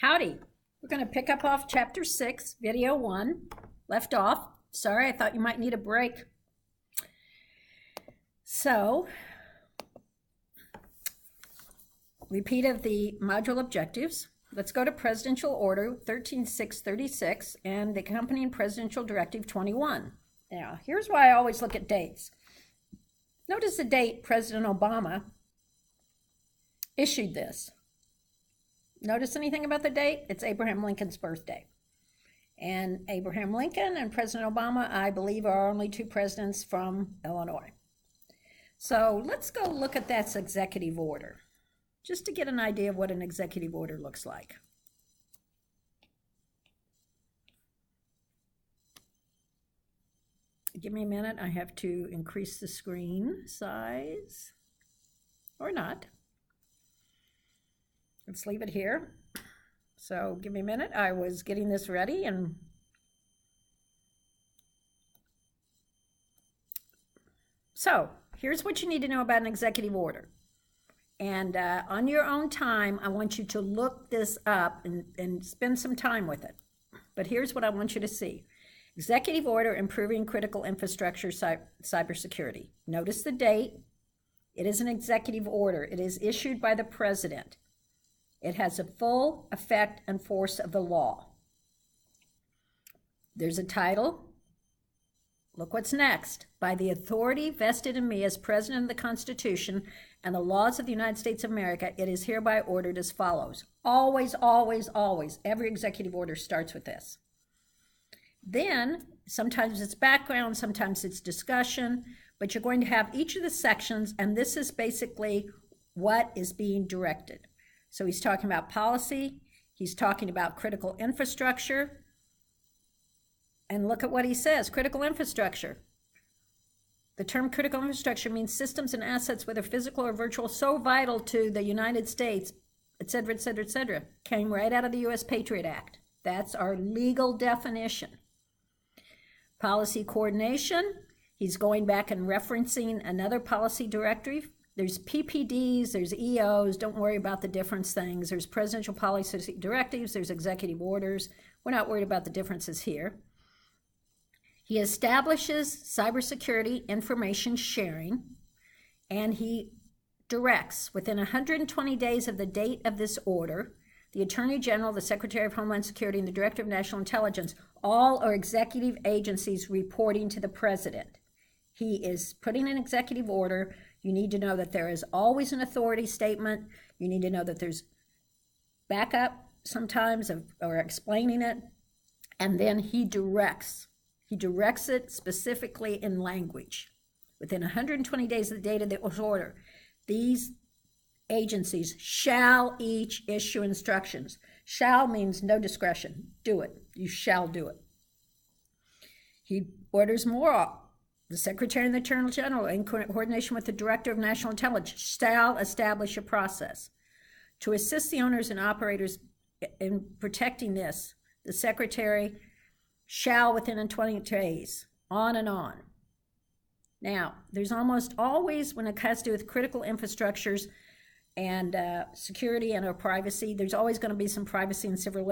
Howdy. We're going to pick up off Chapter 6, Video 1. Left off. Sorry, I thought you might need a break. So, repeat of the module objectives. Let's go to Presidential Order 13636 and the accompanying Presidential Directive 21. Now, here's why I always look at dates. Notice the date President Obama issued this. Notice anything about the date? It's Abraham Lincoln's birthday. And Abraham Lincoln and President Obama, I believe, are only two presidents from Illinois. So let's go look at that executive order, just to get an idea of what an executive order looks like. Give me a minute. I have to increase the screen size, or not. Let's leave it here. So give me a minute. I was getting this ready and so here's what you need to know about an executive order. And on your own time, I want you to look this up and spend some time with it. But here's what I want you to see. Executive Order Improving Critical Infrastructure Cybersecurity. Notice the date. It is an executive order. It is issued by the president. It has a full effect and force of the law. There's a title. Look what's next. By the authority vested in me as President of the Constitution and the laws of the United States of America, it is hereby ordered as follows. Always, always, always. Every executive order starts with this. Then, sometimes it's background, sometimes it's discussion, but you're going to have each of the sections, and this is basically what is being directed. So he's talking about policy, he's talking about critical infrastructure, and look at what he says, critical infrastructure. The term critical infrastructure means systems and assets, whether physical or virtual, so vital to the United States, et cetera, et cetera, et cetera, came right out of the U.S. Patriot Act. That's our legal definition. Policy coordination, he's going back and referencing another policy directive. There's PPDs, there's EOs, don't worry about the difference things. There's presidential policy directives, there's executive orders. We're not worried about the differences here. He establishes cybersecurity information sharing, and he directs within 120 days of the date of this order, the Attorney General, the Secretary of Homeland Security, and the Director of National Intelligence, all are executive agencies reporting to the President. He is putting an executive order. You need to know that there is always an authority statement. You need to know that there's backup sometimes or explaining it. And then he directs. He directs it specifically in language. Within 120 days of the date of the order, these agencies shall each issue instructions. Shall means no discretion. Do it. You shall do it. He orders more. The Secretary and the Attorney General, in coordination with the Director of National Intelligence, shall establish a process to assist the owners and operators in protecting this. The Secretary shall, within 20 days, on and on. Now, there's almost always, when it has to do with critical infrastructures and security and or privacy, there's always going to be some privacy and civil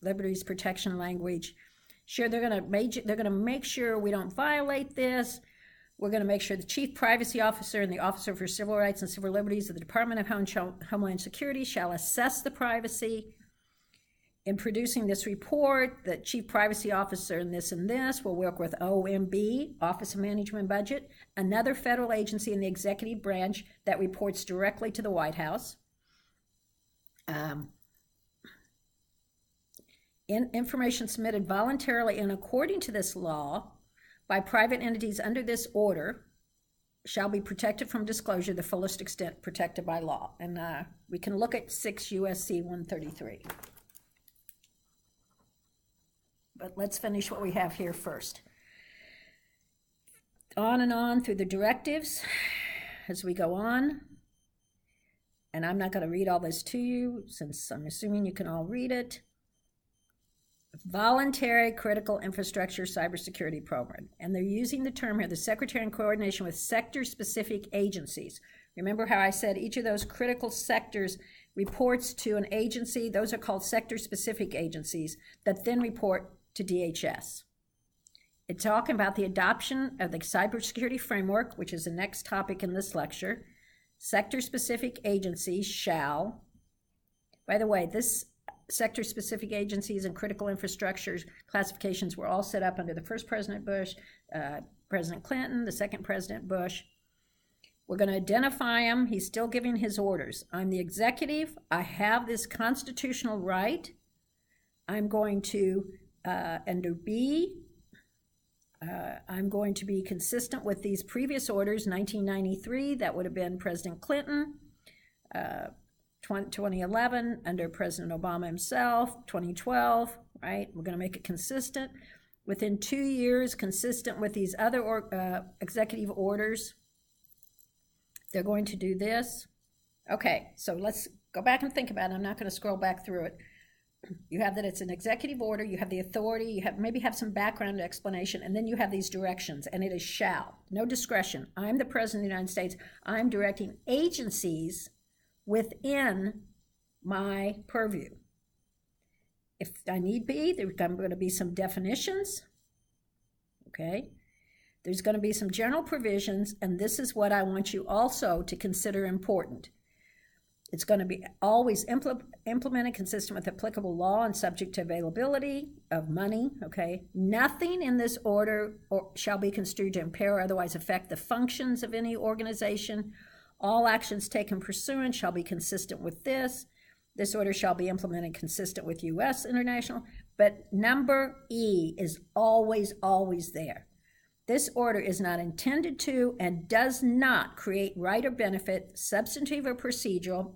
liberties protection language. Sure, they're going to make sure we don't violate this. We're going to make sure the Chief Privacy Officer and the Officer for Civil Rights and Civil Liberties of the Department of Homeland Security shall assess the privacy. In producing this report, the Chief Privacy Officer and this will work with OMB, Office of Management and Budget, another federal agency in the executive branch that reports directly to the White House. Information submitted voluntarily and according to this law by private entities under this order shall be protected from disclosure to the fullest extent protected by law. And we can look at 6 U.S.C. 133. But let's finish what we have here first. On and on through the directives as we go on. And I'm not going to read all this to you since I'm assuming you can all read it. Voluntary Critical Infrastructure Cybersecurity Program. And they're using the term here, the Secretary in coordination with sector-specific agencies. Remember how I said each of those critical sectors reports to an agency. Those are called sector-specific agencies that then report to DHS. It's talking about the adoption of the cybersecurity framework, which is the next topic in this lecture. Sector-specific agencies shall, by the way, this sector-specific agencies and critical infrastructures classifications were all set up under the first President Bush, President Clinton, the second President Bush. We're going to identify him. He's still giving his orders. I'm the executive. I have this constitutional right. I'm going to, under B, I'm going to be consistent with these previous orders. 1993, that would have been President Clinton. 2011, under President Obama himself. 2012, right? We're going to make it consistent. Within 2 years, consistent with these other executive orders. They're going to do this. Okay, so let's go back and think about it. I'm not going to scroll back through it. You have that it's an executive order, you have the authority, you have maybe have some background explanation, and then you have these directions, and it is shall, no discretion. I'm the President of the United States. I'm directing agencies within my purview. If I need be, there's going to be some definitions, okay? There's going to be some general provisions, and this is what I want you also to consider important. It's going to be always implemented consistent with applicable law and subject to availability of money, okay? Nothing in this order shall be construed to impair or otherwise affect the functions of any organization. All actions taken pursuant shall be consistent with this. This order shall be implemented consistent with U.S. international. But number E is always, always there. This order is not intended to and does not create right or benefit, substantive or procedural,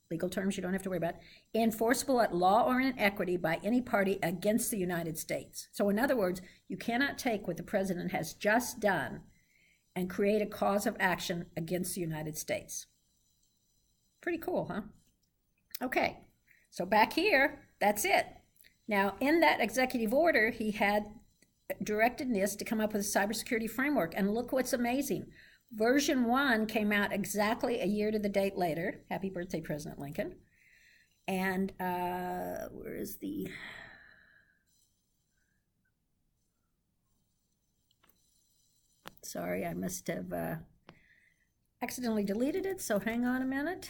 legal terms you don't have to worry about, enforceable at law or in equity by any party against the United States. So in other words, you cannot take what the president has just done and create a cause of action against the United States. Pretty cool, huh? Okay, so back here, that's it. Now, in that executive order, he had directed NIST to come up with a cybersecurity framework, and look what's amazing. Version 1 came out exactly a year to the date later. Happy birthday, President Lincoln. And where is the... Sorry, I must have accidentally deleted it, so hang on a minute.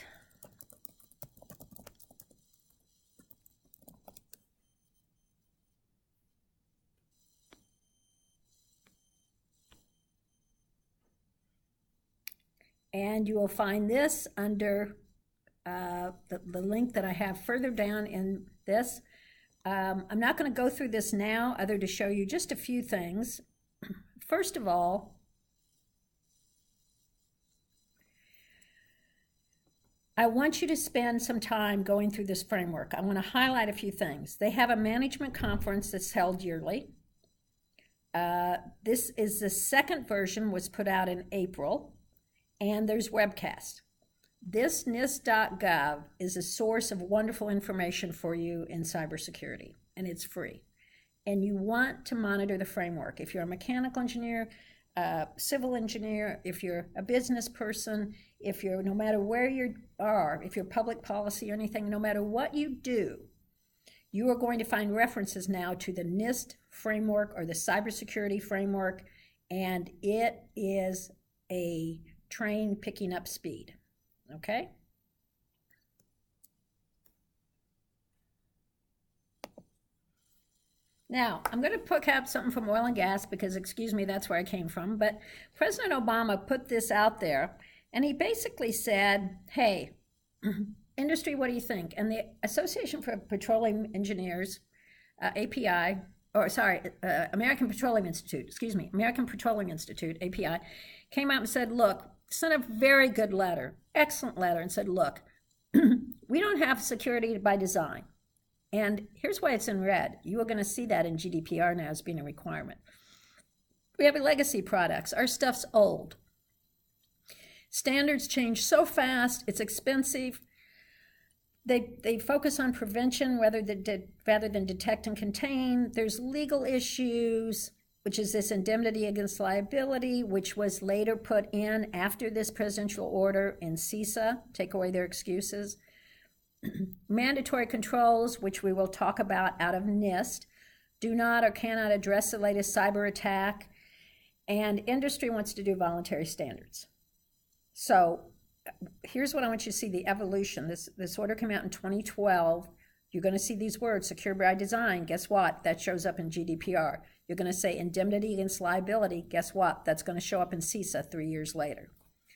And you will find this under the link that I have further down in this. I'm not going to go through this now, other to show you just a few things. First of all, I want you to spend some time going through this framework. I want to highlight a few things. They have a management conference that's held yearly. This is the second version, was put out in April. And there's webcast. This NIST.gov is a source of wonderful information for you in cybersecurity, and it's free. And you want to monitor the framework. If you're a mechanical engineer, civil engineer, if you're a business person, if you're, no matter where you are, if you're public policy or anything, no matter what you do, you are going to find references now to the NIST framework or the cybersecurity framework, and it is a train picking up speed, okay? Now, I'm going to pick up something from oil and gas because, excuse me, that's where I came from, but President Obama put this out there, and he basically said, hey, industry, what do you think? And the Association for Petroleum Engineers, API, or sorry, American Petroleum Institute, American Petroleum Institute, API, came out and said, look, sent a very good letter, excellent letter, and said, look, we don't have security by design. And here's why it's in red. You are going to see that in GDPR now as being a requirement. We have legacy products. Our stuff's old. Standards change so fast, it's expensive. They focus on prevention rather than detect and contain. There's legal issues, which is this indemnity against liability, which was later put in after this presidential order in CISA, take away their excuses. Mandatory controls, which we will talk about out of NIST, do not or cannot address the latest cyber attack, and industry wants to do voluntary standards. So here's what I want you to see, the evolution. This order came out in 2012. You're going to see these words, secure by design. Guess what? That shows up in GDPR. You're going to say indemnity against liability. Guess what? That's going to show up in CISA 3 years later.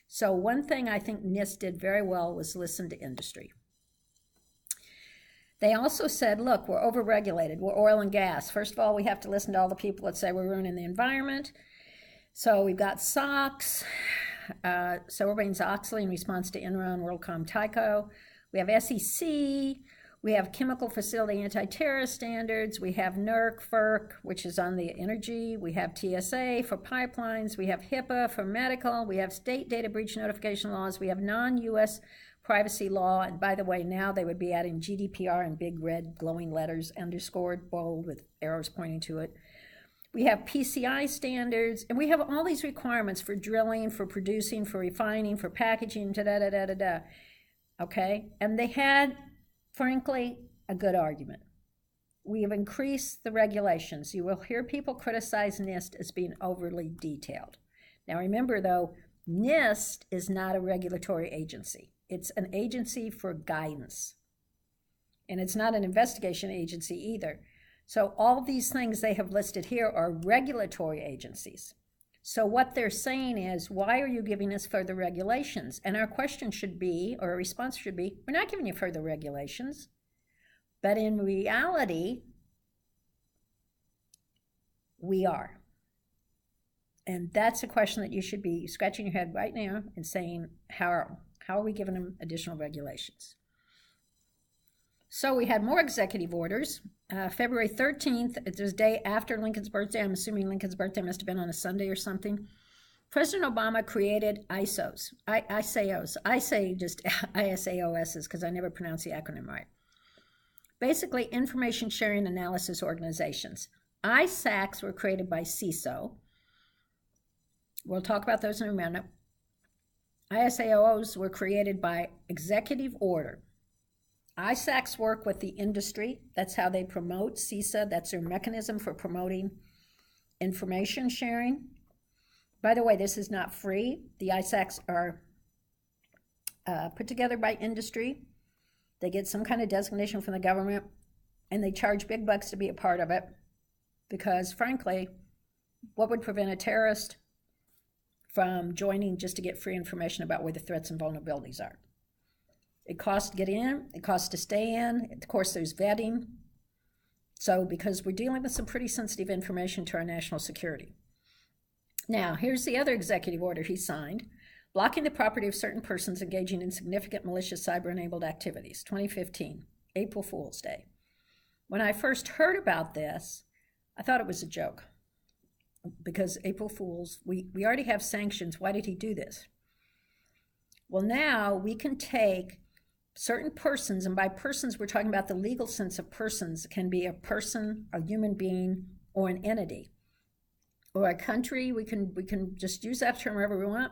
So one thing I think NIST did very well was listen to industry. They also said, look, we're overregulated. We're oil and gas. First of all, we have to listen to all the people that say we're ruining the environment. So we've got SOX, Sarbanes-Oxley in response to Enron, WorldCom, Tyco. We have SEC. We have chemical facility anti-terrorist standards. We have NERC, FERC, which is on the energy. We have TSA for pipelines. We have HIPAA for medical. We have state data breach notification laws. We have non-U.S. privacy law. And by the way, now they would be adding GDPR in big red glowing letters, underscored, bold, with arrows pointing to it. We have PCI standards, and we have all these requirements for drilling, for producing, for refining, for packaging, da-da-da-da-da-da. Okay? And they had, frankly, a good argument. We have increased the regulations. You will hear people criticize NIST as being overly detailed. Now remember, though, NIST is not a regulatory agency. It's an agency for guidance. And it's not an investigation agency either. So all these things they have listed here are regulatory agencies. So what they're saying is, why are you giving us further regulations? And our question should be, or a response should be, we're not giving you further regulations. But in reality, we are. And that's a question that you should be scratching your head right now and saying, how are we giving them additional regulations? So we had more executive orders. February 13th, it was the day after Lincoln's birthday. I'm assuming Lincoln's birthday must have been on a Sunday or something. President Obama created ISOs. I say just ISAOSs because I never pronounce the acronym right. Basically, information sharing analysis organizations. ISACs were created by CISO. We'll talk about those in a minute. ISAOs were created by executive order. ISACs work with the industry. That's how they promote CISA. That's their mechanism for promoting information sharing. By the way, this is not free. The ISACs are put together by industry. They get some kind of designation from the government, and they charge big bucks to be a part of it because, frankly, what would prevent a terrorist from joining just to get free information about where the threats and vulnerabilities are? It costs to get in, it costs to stay in, of course there's vetting. So because we're dealing with some pretty sensitive information to our national security. Now, here's the other executive order he signed, blocking the property of certain persons engaging in significant malicious cyber-enabled activities, 2015, April Fool's Day. When I first heard about this, I thought it was a joke because April Fools, we already have sanctions. Why did he do this? Well, now we can take certain persons, and by persons, we're talking about the legal sense of persons. It can be a person, a human being, or an entity, or a country. We can just use that term wherever we want.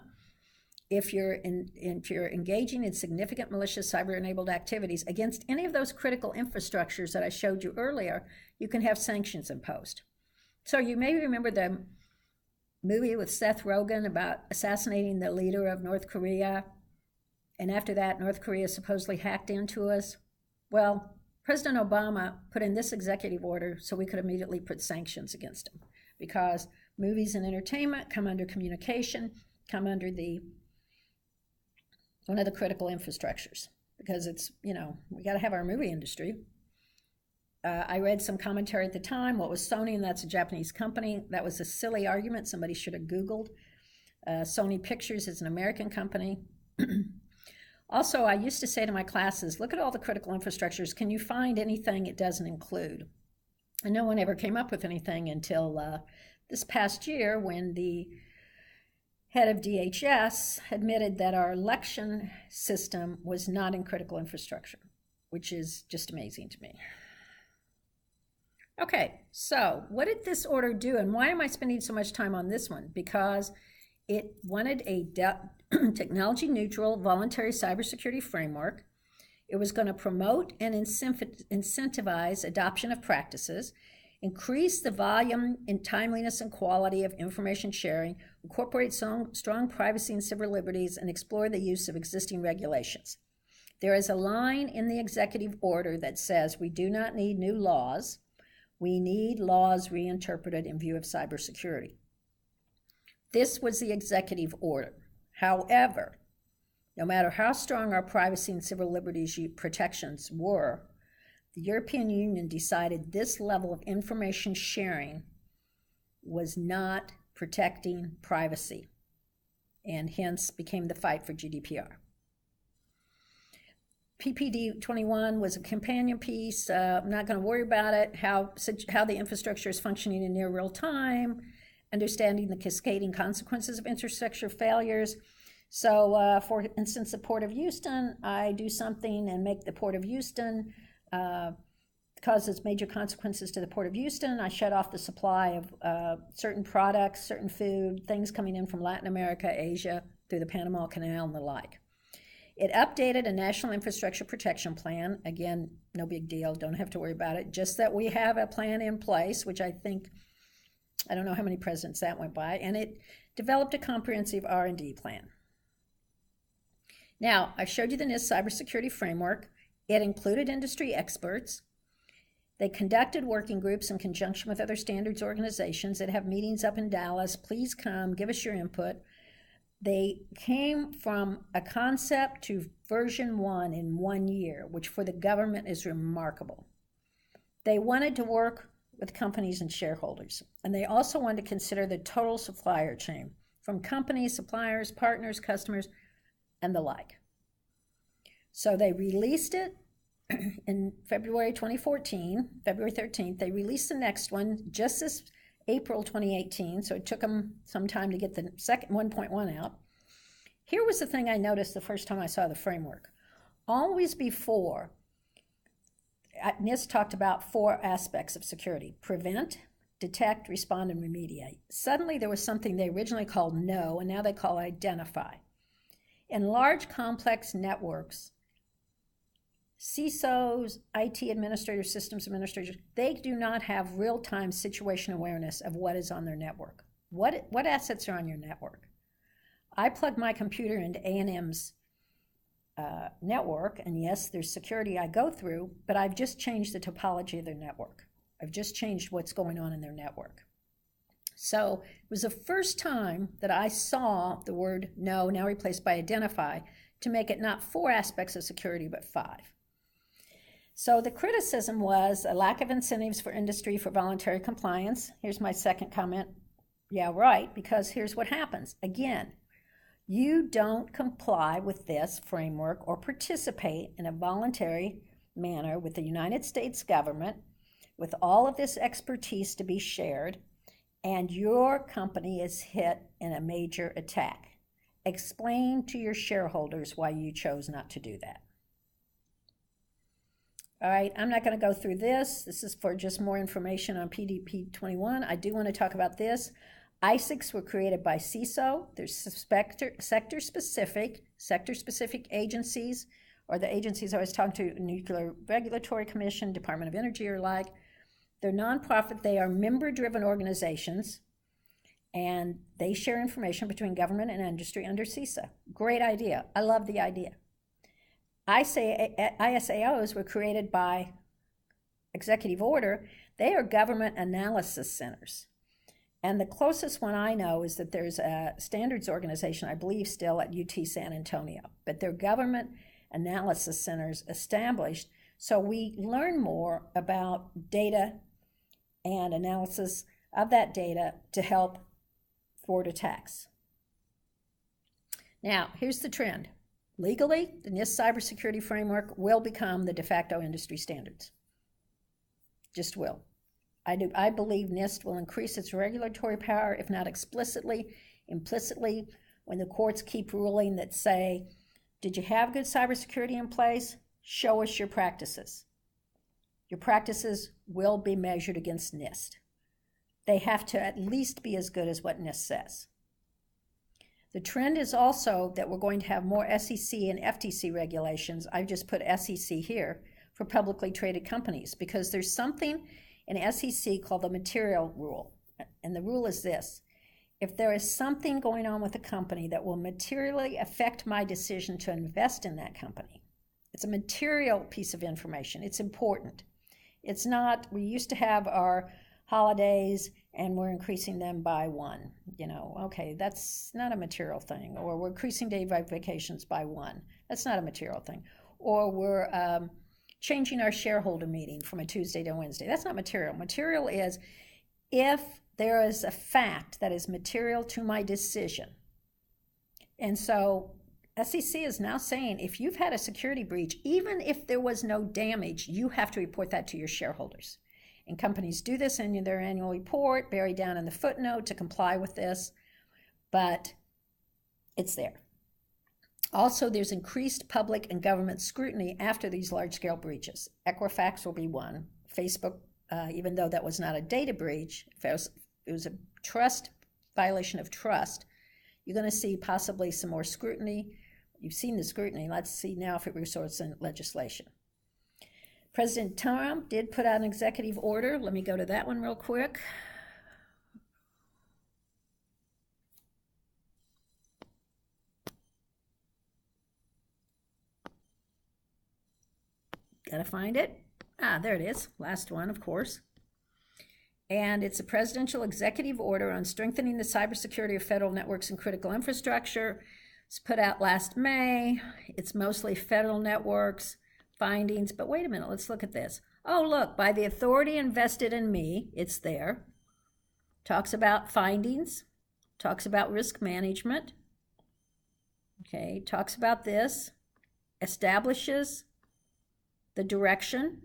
If you're engaging in significant malicious cyber-enabled activities against any of those critical infrastructures that I showed you earlier, you can have sanctions imposed. So you may remember the movie with Seth Rogen about assassinating the leader of North Korea. And after that, North Korea supposedly hacked into us. Well, President Obama put in this executive order so we could immediately put sanctions against him because movies and entertainment come under communication, come under one of the critical infrastructures because it's, we got to have our movie industry. I read some commentary at the time. What was Sony? And that's a Japanese company. That was a silly argument. Somebody should have Googled. Sony Pictures is an American company. Also, I used to say to my classes, look at all the critical infrastructures. Can you find anything it doesn't include? And no one ever came up with anything until this past year when the head of DHS admitted that our election system was not in critical infrastructure, which is just amazing to me. Okay, so what did this order do, and why am I spending so much time on this one? Because it wanted a technology-neutral voluntary cybersecurity framework. It was going to promote and incentivize adoption of practices, increase the volume and timeliness and quality of information sharing, incorporate strong privacy and civil liberties, and explore the use of existing regulations. There is a line in the executive order that says we do not need new laws. We need laws reinterpreted in view of cybersecurity. This was the executive order. However, no matter how strong our privacy and civil liberties protections were, the European Union decided this level of information sharing was not protecting privacy, and hence became the fight for GDPR. PPD 21 was a companion piece. I'm not going to worry about it. How the infrastructure is functioning in near real time, understanding the cascading consequences of infrastructure failures. So, for instance, the Port of Houston, I do something and make the Port of Houston causes major consequences to the Port of Houston. I shut off the supply of certain products, certain food, things coming in from Latin America, Asia, through the Panama Canal and the like. It updated a national infrastructure protection plan. Again, no big deal, don't have to worry about it. Just that we have a plan in place, which I don't know how many presidents that went by, and it developed a comprehensive R&D plan. Now, I showed you the NIST cybersecurity framework. It included industry experts. They conducted working groups in conjunction with other standards organizations that have meetings up in Dallas. Please come, give us your input. They came from a concept to version 1 in 1 year, which for the government is remarkable. They wanted to work with companies and shareholders, and they also wanted to consider the total supplier chain, from companies, suppliers, partners, customers, and the like. So they released it in February 2014, February 13th. They released the next one just this April 2018, so it took them some time to get the second 1.1 out. Here was the thing I noticed the first time I saw the framework. Always before, NIST talked about 4 aspects of security: prevent, detect, respond, and remediate. Suddenly there was something they originally called know, and now they call identify. In large, complex networks, CISOs, IT administrators, systems administrators, they do not have real-time situation awareness of what is on their network. What assets are on your network? I plug my computer into A&M's network, and yes, there's security I go through, but I've just changed the topology of their network. I've just changed what's going on in their network. So it was the first time that I saw the word know, now replaced by identify, to make it not 4 aspects of security, but 5. So the criticism was a lack of incentives for industry for voluntary compliance. Here's my second comment. Yeah, right, because here's what happens. Again, you don't comply with this framework or participate in a voluntary manner with the United States government, with all of this expertise to be shared, and your company is hit in a major attack. Explain to your shareholders why you chose not to do that. All right, I'm not going to go through this. This is for just more information on PDP 21. I do want to talk about this. ISICs were created by CISO. There's sector-specific agencies, or the agencies I was talking to, Nuclear Regulatory Commission, Department of Energy, or like. They're nonprofit. They are member-driven organizations, and they share information between government and industry under CISA. Great idea. I love the idea. ISAOs were created by executive order. They are government analysis centers. And the closest one I know is that there's a standards organization, I believe still at UT San Antonio, but they're government analysis centers established. So we learn more about data and analysis of that data to help thwart attacks. Now, here's the trend. Legally, the NIST cybersecurity framework will become the de facto industry standards. Just will. I believe NIST will increase its regulatory power, if not explicitly, implicitly, when the courts keep ruling that say, did you have good cybersecurity in place? Show us your practices. Your practices will be measured against NIST. They have to at least be as good as what NIST says. The trend is also that we're going to have more SEC and FTC regulations. I've just put SEC here for publicly traded companies because there's something in SEC called the material rule. And the rule is this: if there is something going on with a company that will materially affect my decision to invest in that company, it's a material piece of information. It's important. It's not, we used to have our holidays and we're increasing them by one. Okay, that's not a material thing. Or we're increasing day vacations by one. That's not a material thing. Or we're changing our shareholder meeting from a Tuesday to a Wednesday. That's not material. Material is if there is a fact that is material to my decision. And so SEC is now saying if you've had a security breach, even if there was no damage, you have to report that to your shareholders. And companies do this in their annual report, buried down in the footnote to comply with this, but it's there. Also, there's increased public and government scrutiny after these large-scale breaches. Equifax will be one. Facebook, even though that was not a data breach, if it was a trust violation of trust, you're going to see possibly some more scrutiny. You've seen the scrutiny. Let's see now if it results in legislation. President Trump did put out an executive order. Let me go to that one real quick. Gotta find it. There it is. Last one, of course. And it's a presidential executive order on strengthening the cybersecurity of federal networks and critical infrastructure. It's put out last May. It's mostly federal networks. Findings, but wait a minute, let's look at this. Oh, look, by the authority invested in me, it's there. Talks about findings, talks about risk management. Okay, talks about this, establishes the direction,